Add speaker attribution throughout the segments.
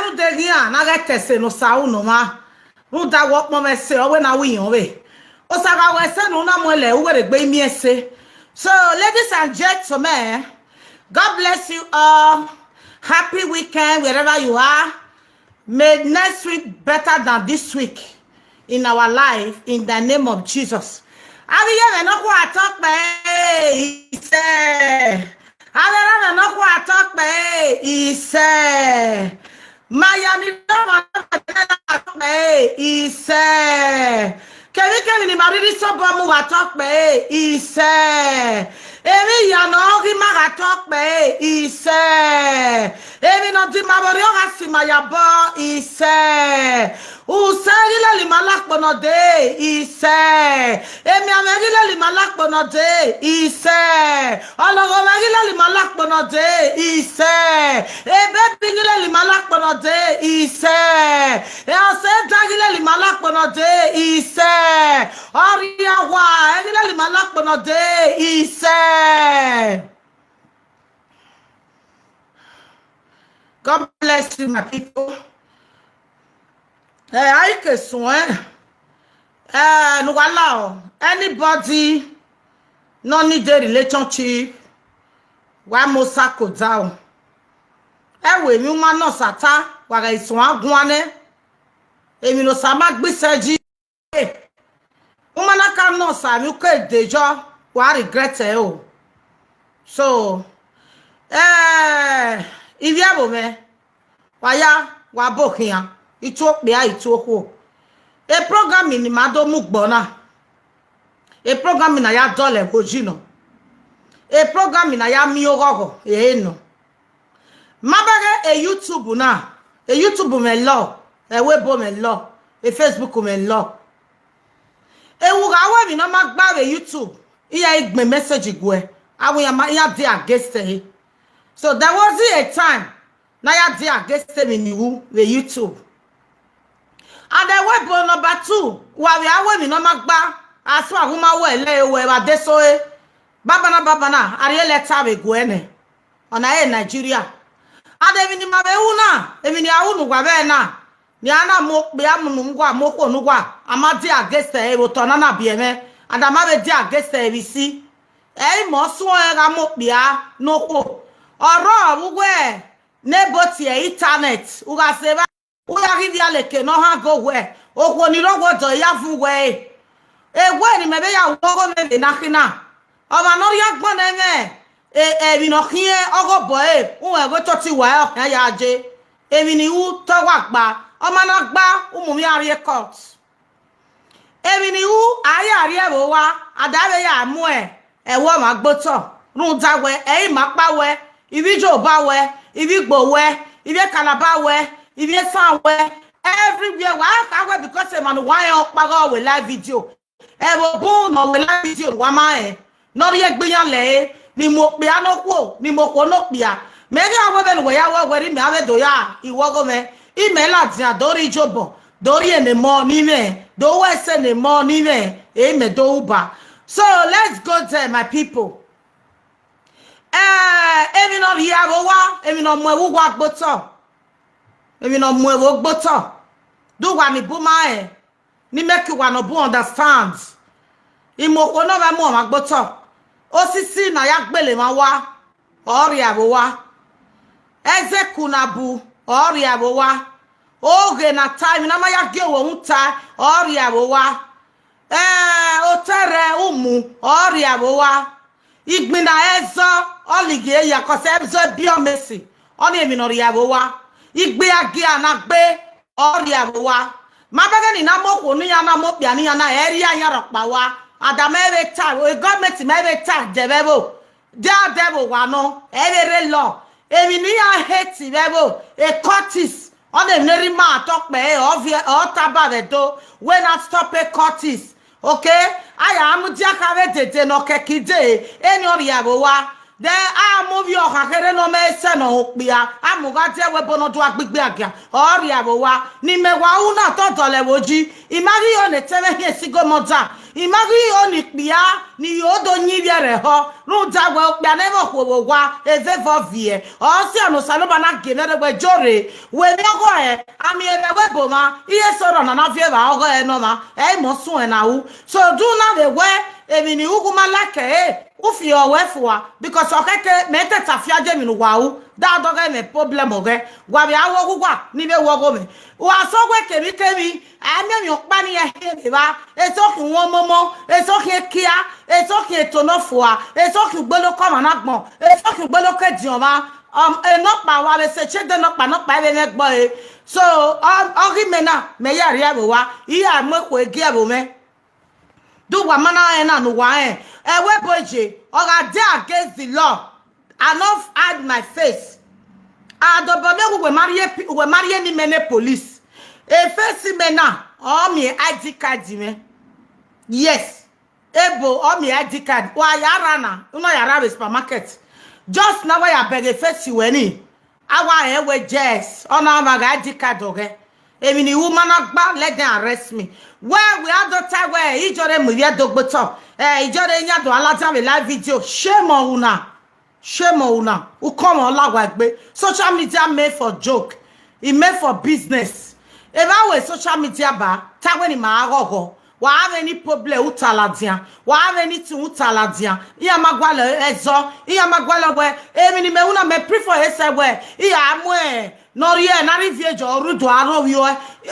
Speaker 1: Eru de gia na get se no sa uno ma. Nu da wo mo me se o we na wi yan we. O sa ga we se no na mo le we re gbe mi ese. So ladies and gentlemen, God bless you all. Happy weekend wherever you are. May next week better than this week in our life in the name of Jesus. Abiye no kwa talk be ise. Abiye no kwa talk be ise. Miami no talk be ise. Kemi ni mariri so bomu wa talk be ise. Emi ya no ri ma talk be ise. Emi no di mabori o asima ya bo ise. Usagila li malak bono de ise. Emi amegila li malak bono de ise. Ologo megila li malak bono de ise. Ebe bigila li malak bono de ise. E ose dagila li malak bono de ise. Oria wa egila li malak bono de ise. God bless you, my people. I can swear. No allow anybody no need a relationship. Why mosako down? Ewe mi ma no sata waga isun agunane. Emi no sama gbiseji. Umana ka no sa mi ko dejo wa regret e o. So if you have me, waya wa bokian. Ethiopia Ethiopia. A program in Mado Mukbona. A program in Aya Dole Hojino. A program in Aya Miogo. No. Mabere a YouTube na. A YouTube me law. A Weibo me law. A Facebook me law. A Ugawa mi no magba a YouTube. Iya me message gwe. Awu ya ma ya dey against he. So there was a time na ya dey against me ni wu the YouTube. And then Weibo number 2, wa we awe mi no magba aso ahuma we le we wa desoe babana ari letter we go ene ona e Nigeria. And then ni mabe una emi ni awunu gwa be na ni ana mo pe amunu ngwa moko nugwa amadi against e wo tona na bi eme and amabe di against e bi si e mo so e ga mo pe a noko oro wugwe nebo ti e internet uga se Uya give ya leke no ha go where. O ni rogo do ya fu we. We ni mebe ya wogo me na kina. O ma no ya gbon eme. Mi no hie ogo boy. U go to ti wa ya je. Emi ni u to wa gba. O ma no gba umu mi ari court. Emi ni u ari ari e wo wa. Adabe ya mu e. E wo ma gboto. Run da we. E ma pa we. Ibi jo ba we. Ibi gbo we. Ibi kalaba we. If you somewhere, everywhere, why can't we because a man why up with live video? Ever born on live video, Wamae, not yet beyond lay, ni mo piano quo, ni mo conopia. Maybe I wouldn't wear out where he may have doya, he walk me, email at Dori Jobo, Dori and the morning, do I send the morning, amen, doba. So let's go there, my people. Even on here, even on my walk, but so. Emi no mwewo gboto do wa ni buma e ni make wa no bu understand imoko no ba mo ma gboto osisi na ya gbele ma wa ori abo wa ezeku na bu ori abo wa oge na time na ma ya ge wo nta ori abo wa otere umu ori abo wa igbin na ezo olige ya ko se ezo biomesi oni emi no ri abo wa igbe agi anagbe ori awa mabage ni na moko ni ya na mo pia ni ya na eri anya ropa wa adamere ta o government mebe ta debebo dia debo wa no ere law emi ni ya hate bebo e courtis on the neri ma talk pe o taba be do when not stop a courtis okay aya amu dia ka we dede no kekide eni ori awa de amu bi okakere no me se no opia amu ga te we bono to agbegbe agia ori abowa ni mewa una toto le woji imagi yo ne teme hi esigo moja imagi yo ni pia ni yodo nyi biere ho ruja we opia ne mo kwo wa evevo vie o si anu saloba na genere we jore we mi ogo ami ere we boma iye soro na vie ba ogo no ma mo sun e na wu so do na the way emi ni uguma lake ufi owefua because okeke mete tafiaje mi nuwau da doge me problem oge gwa bi awo gugwa ni be wogo me wa so gwe kemi ame mi okpa ni he ba eso ki won momo eso ki kia eso ki tonofua eso ki gbolo ko ma na gbon eso ki gbolo ke di oma enopa wa be se chede nopa be me gbo e so ori me na me ya ri abo wa iya mo ko egi abo me do wa mana na no wa we boje or I dare against the law and not hide my face. Adobome we marry any many police. E face me na or me ID card me. Yes. Ebo or me ID card. Wa yara na. Uno yara supermarket. Just now I beg a face you any. Awa we just on our ID card okay. Emi ni woman agba let them arrest me. Where we are the time where ijore mu ye dogboto ijore nya do alaja we live video shame on una who come on lagbe social media made for joke it made for business if I was social media ba ta when ma agogo wa have any problem utaladia wa have anything utaladia iya magwale ezo iya magwale we emi ni me una me prefer ese we iya amu Nori na rivie jo rudu arobio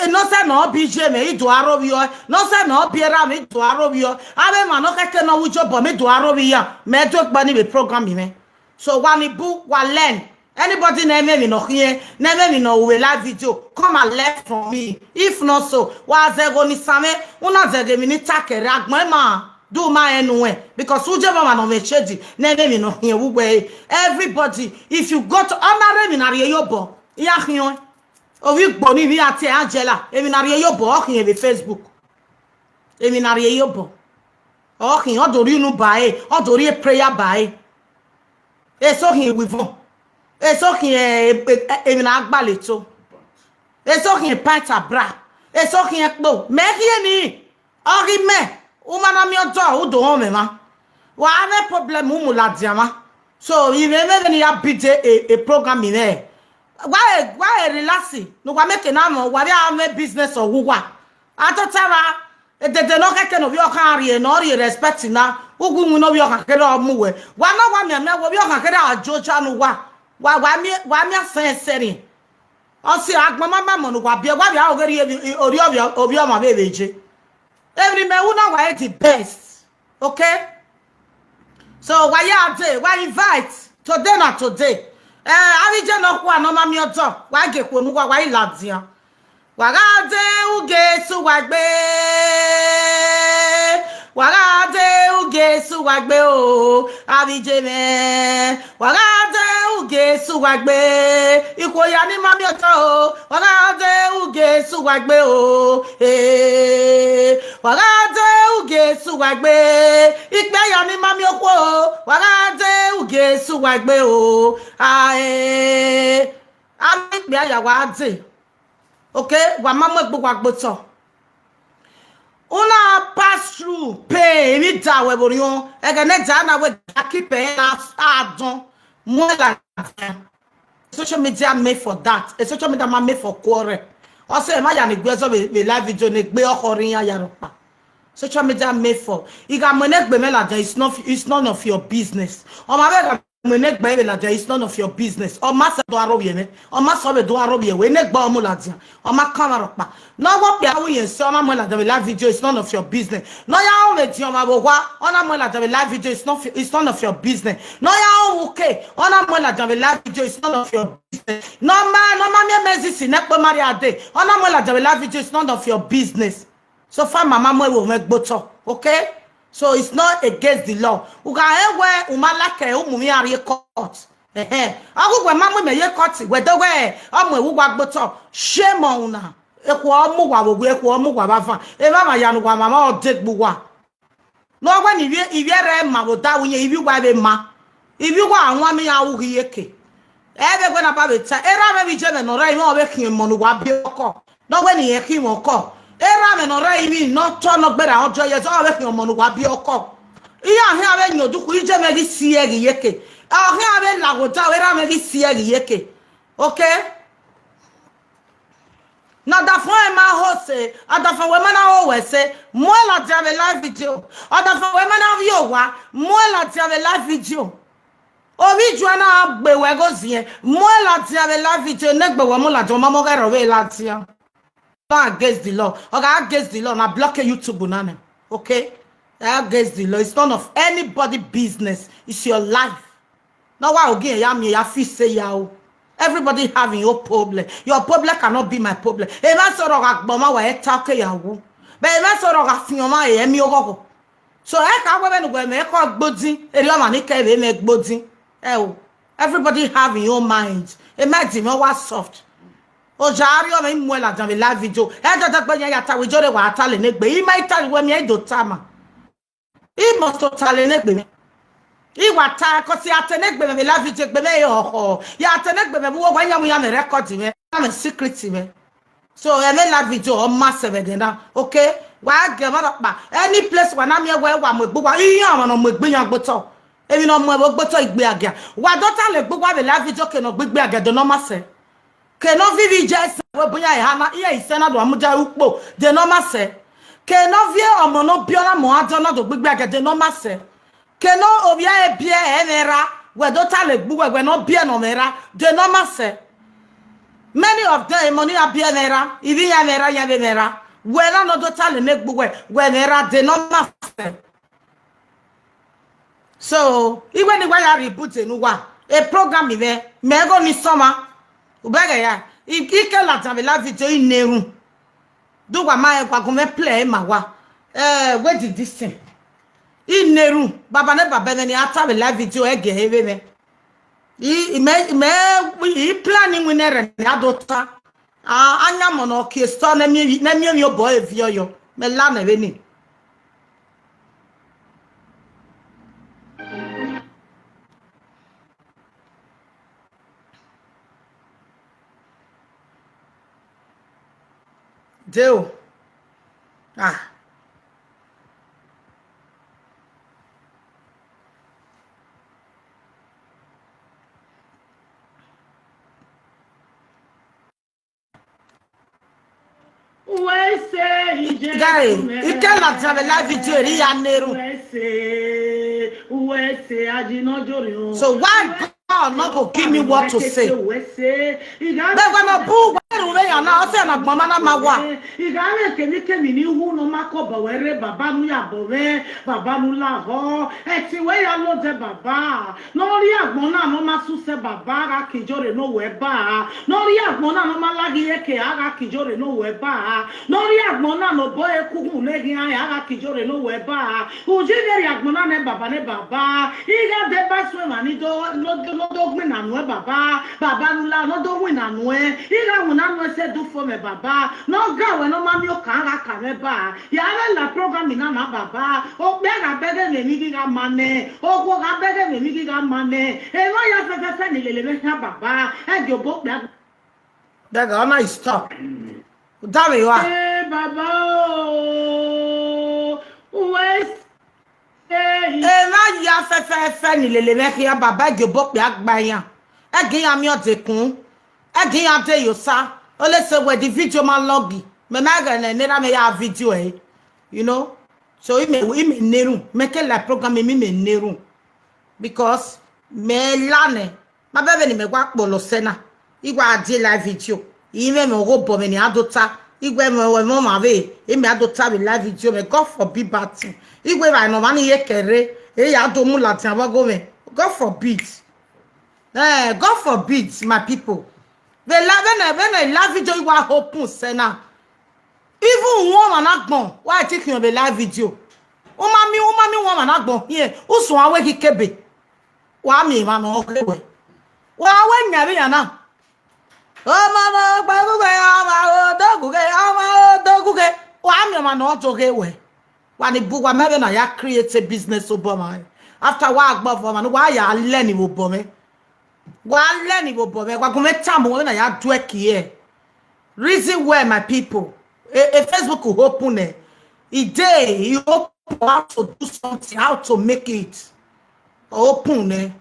Speaker 1: no se no bije me idu arobio no se no biera me idu arobio abe ma no keke no wujo bo me idu arobia me do gba ni be program me so wani bu wa learn anybody na me no here na me no we live video come and learn from me if not so wa zego ni same una zege mi ni takere agbon ma do my anyway because uje mama no me chedi na me no here we everybody if you go to honor me na re yobo iya khion ovi gbo ni bi ati Angela emi na re yobo o khion be Facebook emi na re yobo o khion odori unu bae odori prayer bae eso khion wivon eso khion emi na agbaleto eso khion pata bra eso khion po me khion ni ori me o mana mi ojo o do won me ma wa ave problem mu la diama so you me ni abide a program in there. Why relaxing? No, we make an ammo. Why are we business or who? Atotara, the no can of your carrier, nor you respecting now. Who will know your hacker move? Why not one man will your hacker, George and why me saying? I'll see Mamma Mamma, what be a while already or your baby. Every man will know why it's the best. Okay? So why are they? Why invite to dinner today? Avije no kwa no mami oto wa ge ko nu wa iladia wa ga de ugesu wa gbe o avije me wa ga de ugesu wa gbe ikoya ni mami oto o wa ga de ugesu wa gbe o wa ga de ugesu wa gbe ipe ya ni mami oko o wa ga de ugesu wa gbe o ami pe aya wa de okay wa mama gbo wa gboto una pass through pay mi da we borion e ga ne ja na we keep na adon mo la social media made for that a social media made for quarrel also ma ya ni gbe so be live video ni gbe okorin ya yaropa social media made for iga mo ne gbe me la it's none of your business o ma be me ne gba e la it's none of your business o ma se do arobiye me o ma so be do arobiye we ne gba o mo la dia o ma camera pa no wo pe awo yen so ma mo la the live video is none of your business no ya o me ti o ma bo wa ona mo la the live video is none of your business no ya o okay ona mo la the live video is none of your business no ma me mezi ne pe mari ade ona mo la the live video is none of your business so far mama mo we me gboto okay. So it's not against the law. Uga ewe umalake umumi ari court. Agu we mamu me ye court we do we omo ewu gwa gboto shame on una. Eku omu wa wo eku omu wa bafa. E mama yanu wa mama o degbu wa. No when iwie re ma wo da wunye iwi wa be ma. If you want one me a uhi yeke. Ebe when about it, era me jeme no rai mo be kin mo no wa bi oko. No when he kin mo ko. Era me no rai mi no to no gbera ojo ye so be kin mo no wa bi oko. Iya he abe nyodu ku ije me di sie gi yeke. Ah he abe la go ta era me di sie gi yeke. Okay? Now that for my host say, other for women always say, more like to have a live video. Other for women of you, more like to have a live video. Ovi Joanna be wego zie, more like to have a live video. Next, but one like to mama get away latia. Not against the law. Okay, against the law. Now block YouTube banana. Okay, against the law. It's none of anybody business. It's your life. Now why again? Yami, ya fi say yao. Everybody having your problem. Your problem cannot be my problem. E ma so roga gboma wa e ta ke yawo. Be e ma so roga fiyan ma e mi ogogo. So e ka gbe nu gbe me ko gbodin. Eri o ma ni ke be me gbodin. O. Everybody having your mind. E ma di me wa soft. O jari o me mu la jan be live video. E dada gbe yan ya ta we jore wa ta le negbe. I ma ta we mi e do tama. I must to ta le negbe mi. Iwata kosi atenegbe me la video gbe me yo ya atenegbe me wo gwa yamu ya me record me na secret me so e me la video o massive de na okay wa ge ma pa any place wa na me we wa mo gbogbo iyan àwọn mo gbe yan gboto emi no mo gboto igbe aga wa dota le gbogbo be la video ke no gbegbe aga de no ma se ke no vivi je we bunya e ha na iye ise na do amuja upo de no ma se ke no vie omo no biora mo ajo na do gbegbe aga de no ma se Keno obia e bie enera we do tale gbuwe we no bie no mera de no ma se many of them money a bie mera even ya mera we na no do tale ne gbuwe we mera de no ma se so even the way I reboot enu wa a program ibe me go ni soma ubega ya ike la tabe la video ineru do wa ma e kwa ko me play ma wa where did this thing Ineru baba ne baba ne ata be live video ege hebe me I planning we nere ne adota anya mo no ke store na mi obo evio yo me la na be ni Deu Gary, you cannot have a live video so why God not go give me what to say? They're gonna boo where you now say na mama ma wa.
Speaker 2: Igale kemi ni hu no makoba were baba nu ya bowe baba nu la ho eti we ya lo de baba no ri agbon na no ma su se baba ga kijore no we ba no ri agbon na no ma lagi eke aga kijore no we ba no ri agbon na no boy kugu legi aga kijore no we ba uji ri agbon na ne baba iga de ba so ma ni do no do gbe na nu baba nu la no do win na nu iga won na no se do for me baba no ga we no ma mi o kan ga ka me ba ya la program na na baba o be ga bege me mi ga mane o go ga bege me mi ga mane e no ya fe ni lele me ha baba e jo bo be
Speaker 1: daga ona stop dawe wa
Speaker 2: baba we
Speaker 1: ma ya fe ni lele me ya baba jo bo pe agbayan e gin ya mi o te kun e gin ya te yo sa o le se we the video ma logi me ma ga na me ya video you know so we me neru make la program me neru because me lane ma bebe ni me gwa polo sena igwa adi live video ime me go bo me ni adota igwe me we mo ma be e me adota be live video me God forbid bad thing igwe ba no ma ni ye kere e ya do mu lati abago me God forbid God forbid my people the live video you are open sena even one man agbon why take you be live video o mami one man agbon here o so awe kikebe wa mi ma no okewe wa awe nyabe yana o mama gbaguge ama doguge wa mi ma no togewe wa ni bu wa mebe na ya create a business obama after wa agba for man wa ya le ni wo bo me wa go me tam wo na ya do here reason where my people a Facebook will open it you open how to do something, how to make it open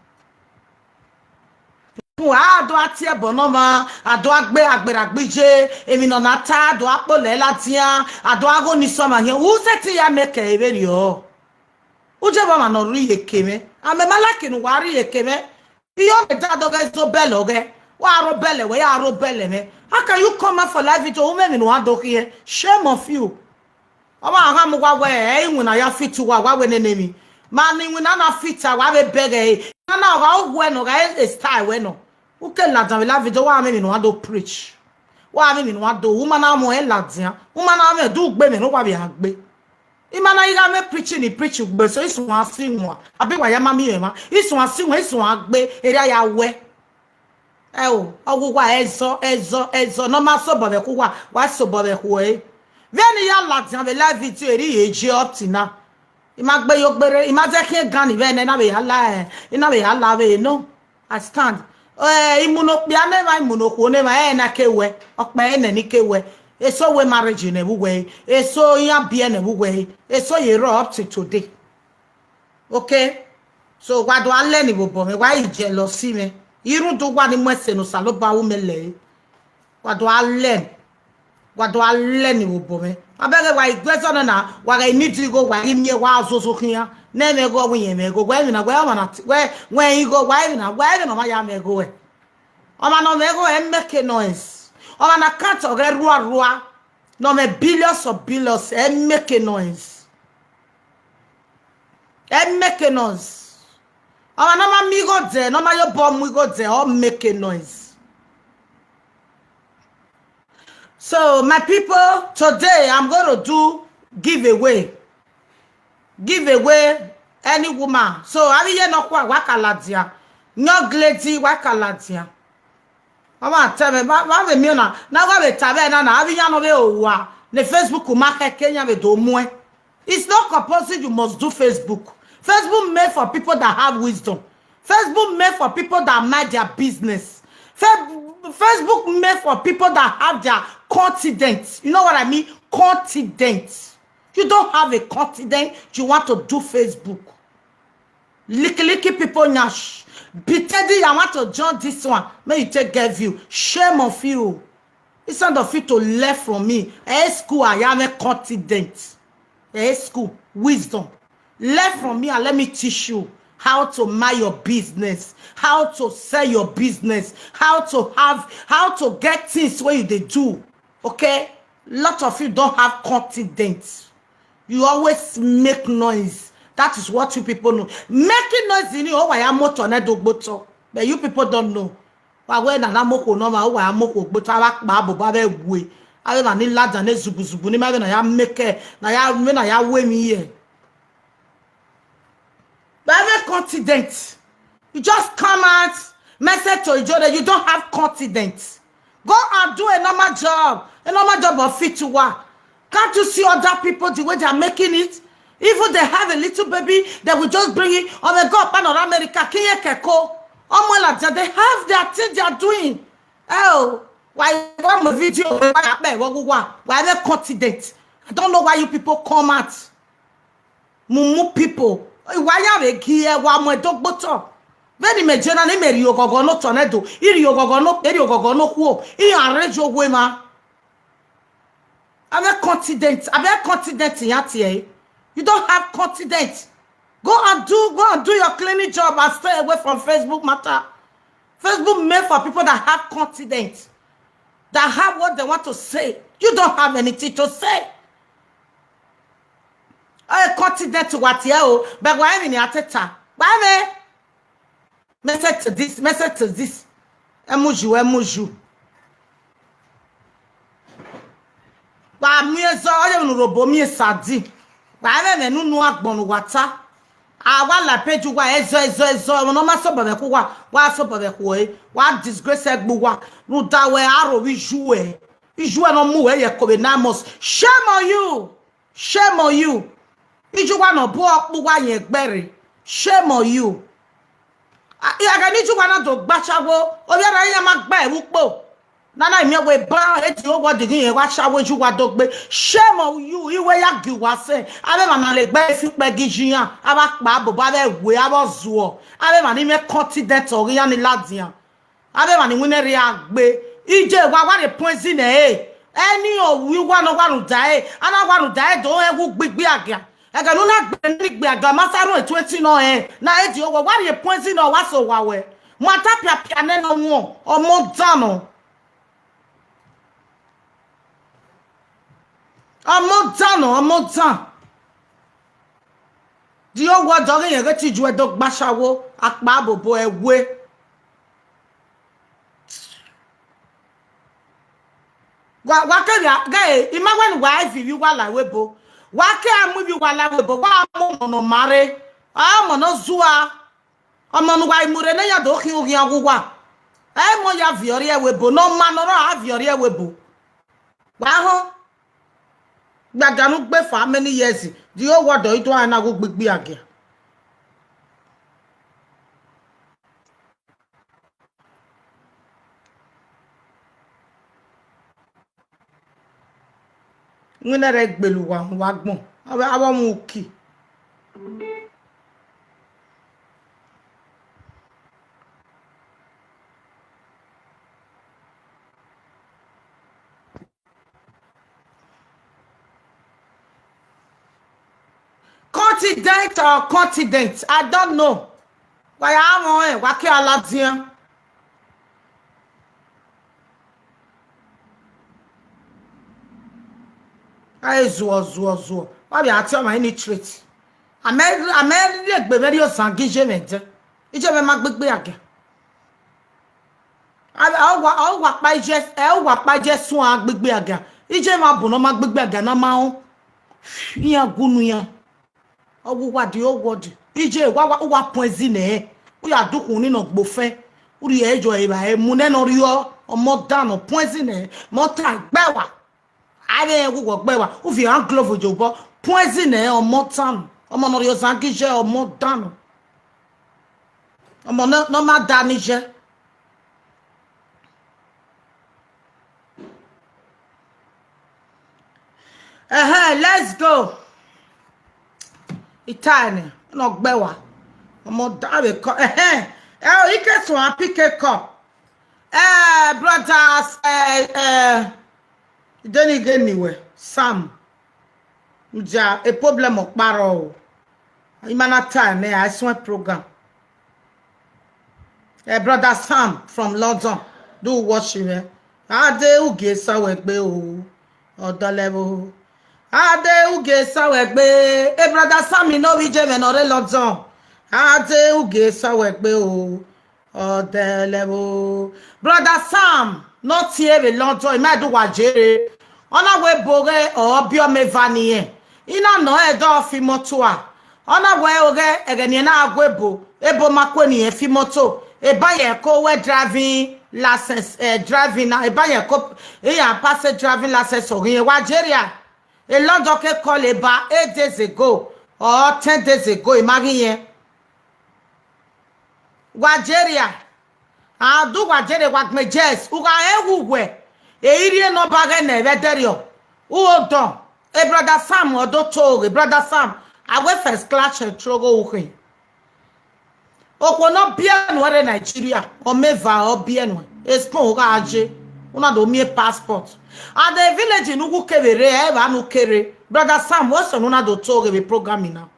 Speaker 1: do ati ebono ma ado agbe agberagbije emi no nata do apole latia ado ago ni so ma yen who set ya make e very o uje ba ma no ri ekeme ame malaki no wari ekeme iyo me da do guys so belo ge wa ro bele we ya ro bele me how can you come out for life with women no ado here shame of you oba ha mu gwa we enwu na ya fit wa we nenemi man enwu na fit wa be bege na wa ogwe no ga e style we no uke la dan la video wa me no ado preach wa me no ado woman amo e la dia woman amo do gbe me no wa bi agbe imana ira me preaching ni preach gbe so isun asinwa abi wa ya mami e ma isun asinwa isun agbe ere ya we o ogugwa ezo no ma so bobe ku wa so bobe ku Veni ya la dia be la video eri eji up till now imagbe yo gbere imaje ki gan ni be na be hala ina be hala be no I stand imuno pia ne ba imuno ko ne ba na kewe okpa na ni kewe eso we marriage na buwe eso ya bia na buwe eso ye ro up to today okay so gwa do ale ni bobo me why jealousy me irun to gwa ni mo se no salo ba wo mele gwa do ale ni bobo me abege wa igweso na wa ga need to go wa imye wa so kian na me go wen me go gwa na gwa na when you go why na ma ya me go o ma no me go e make noise o ma na cat o ge ruwa no me billions of billions e make noise o ma no ma mi go there no ma yo bomb we go there all make noise. So my people, today I'm going to do giveaway any woman. So abi ye no kwa wakaladia young lady wakaladia mama tell me ma be mi na wa be tabe na abi ya no be owa ne Facebook market Kenya be do mo. It's not compulsory you must do Facebook. Facebook made for people that have wisdom. Facebook made for people that mind their business. Facebook made for people that have their confidence. You know what I mean? Confidence. You don't have a confidence, you want to do Facebook. Licky people nyash. Be Teddy, I want to join this one. May you take get view. Shame of you. Instead of you to left from me. School, I am a confident. School, wisdom. Left from me and let me teach you how to mind your business, how to sell your business, how to get things where they do. Okay? Lot of you don't have confidence. You always make noise. That is what you people know. Making noise in you, oh, I am motor, but you people don't know. When I am moko no ma, oh, I am moko, but I like babu babe way. I don't need lads and zubu. Ni ma na make na ya way me here. But I'm confident. You just come out, message to each other. You don't have confidence. Go and do a normal job of fit to work. Can't you see other people the way they are making it? Even they have a little baby, they will just bring it. Oh my God, pan or America, Kenya Keko. They have their things they are doing. Oh, why one video? Why are they confident? I don't know why you people come out. Mumu people. Why are they here? Why am I dog butter? Very major name Yogo no tornado. Yogo no who. Arrange your way, man. I'm confident in that. You don't have confidence. Go and do your cleaning job and stay away from Facebook matter. Facebook made for people that have confidence, that have what they want to say. You don't have anything to say. I confident to what you but why in your teta? Why me? Message to this. Emuju. Ba mi so oye nu robo mi sadi. Ba me nu agbonu wata. Awa la peju wa ezo no ma so bobe ku wa so bobe ku wa disgrace egbu wa nu da we aro wi juwe no mu we ye ko be namos. Shame on you. Iju wa no bo opu wa yen gbere. Shame on you. I can need you want to bachawo. Oh, yeah, I am a guy who po. Nana, me we ba eti o what again? What shawo you what dog be? Shame on you. You way you was say. Abe mama le gbe fi pe gijian. Aba pa bo ba be we aba zuo. Abe mani me continent ori ani ladian. Abe mani winere agbe. Ije wa the poison eh. Any of we want to die. And I want to die. Don't ever big again. I can not big bag. I must have 20 no eh. Now it's over. What are you pointing or what's so wawe? Matapia piano no more or more dano. I'm not done. I'm not done. Do you want dog and get you a dog bashawo? Akbabo boy way. What can you guy? Imagine wife if you want like webo. Wake amubi wala webo wa mo no mare mo no zua omo no wa imure na ya do ki ogi agugwa mo ya viori e webo no ma no ra viori e webo wa ho gbaganu gbe for how many years di o wodo ito ana go gbegbe age Winere gbelu wa gbon awa mu ki continent or continent I don't know why am wa ke aladian I zuo. Why be ati o ma any trait? Ameri egbe very o san gije mente. Ije me ma gbegbe age. A wa pa je sun agbegbe age. Ije ma bu no ma gbegbe age na ma o. Yan gunu yan. Owo wa di o wodi. Ije wa poison e. O ya dukun ni no gbofe. Uri ejo e ba e mu ne no ri o mo dano poison e. Mo ta gbewa. Abe wo gbe wa o fi an glove ojobo poison e omo tan omo no yo san kije omo dan omo no ma dani je let's go Italian no gbe wa omo dawe ko ike so apike ko brothers don't get anywhere. Sam, a problem of paro. Imana time, I swear program. Brother Sam from London, do watch him. Ade uge sawegbe o, odo level. Ade uge sawegbe. Brother Sam, you know we jeme no re London. Ade uge sawegbe o, odo level. Brother Sam. Not here in London, I do wajere. Ona we boge or biome vanie. Ina no edo fimotoa. Ona we oge egeni na agwebo. Ebo makweni e fimoto. Eba ye ko we driving license driving na eba ye ko ya pass driving license orin wajeria. A London ke call eba 8 days ago or 10 days ago imagine wajeria. Do wajere wak me jes uga ewuwe iri no bage na vederio uodon brother Sam odo to brother Sam awe first class trogo uhin okwo no bia no re Nigeria o meva o bia no espon uga aje una do mi passport and the village in ugu kebere e ba no kere brother Sam wo so una do to be programming now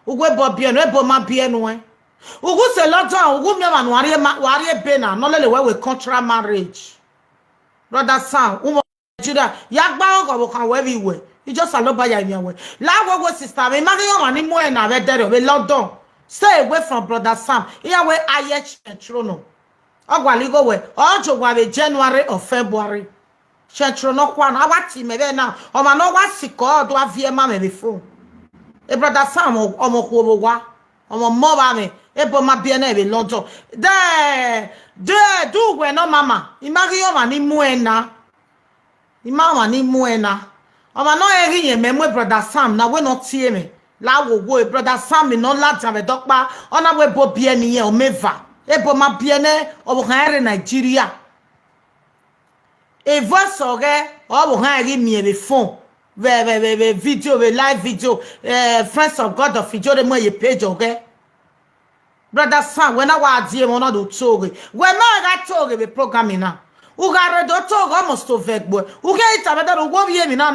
Speaker 1: ugwe bo bia no ebo ma bia no ugu se London ugu mi ma wari be na no lele we contract marriage brother Sam Nigeria ya gba ko kan we bi we you just aloba ya mi we la go sister me ma yo wa ni mo e na be dere be London stay away from brother Sam ya we aye chetrono ogwali go we ojo gwa be January or February chetrono kwa na awati me be na o ma no wa siko do avie ma me be phone brother Sam omo ko wa omo mo ba me ebo ma bia na be London de do we no mama imagi yo ma ni muena ima ma ni muena o ma no eri yen me brother Sam na we no tie me la wo brother Sam no la jame dokpa ona we bo bie ni ye o meva e bo ma bie ne o bo han Nigeria e voix sore o bo han ri mi e fon ve video ve live video friends of God of video de mo ye page oge brother Sam when I wa die mo na do toge we ma ga toge be programming na u ga re do toge almost to vegbo u ga ita be da wo bie mi na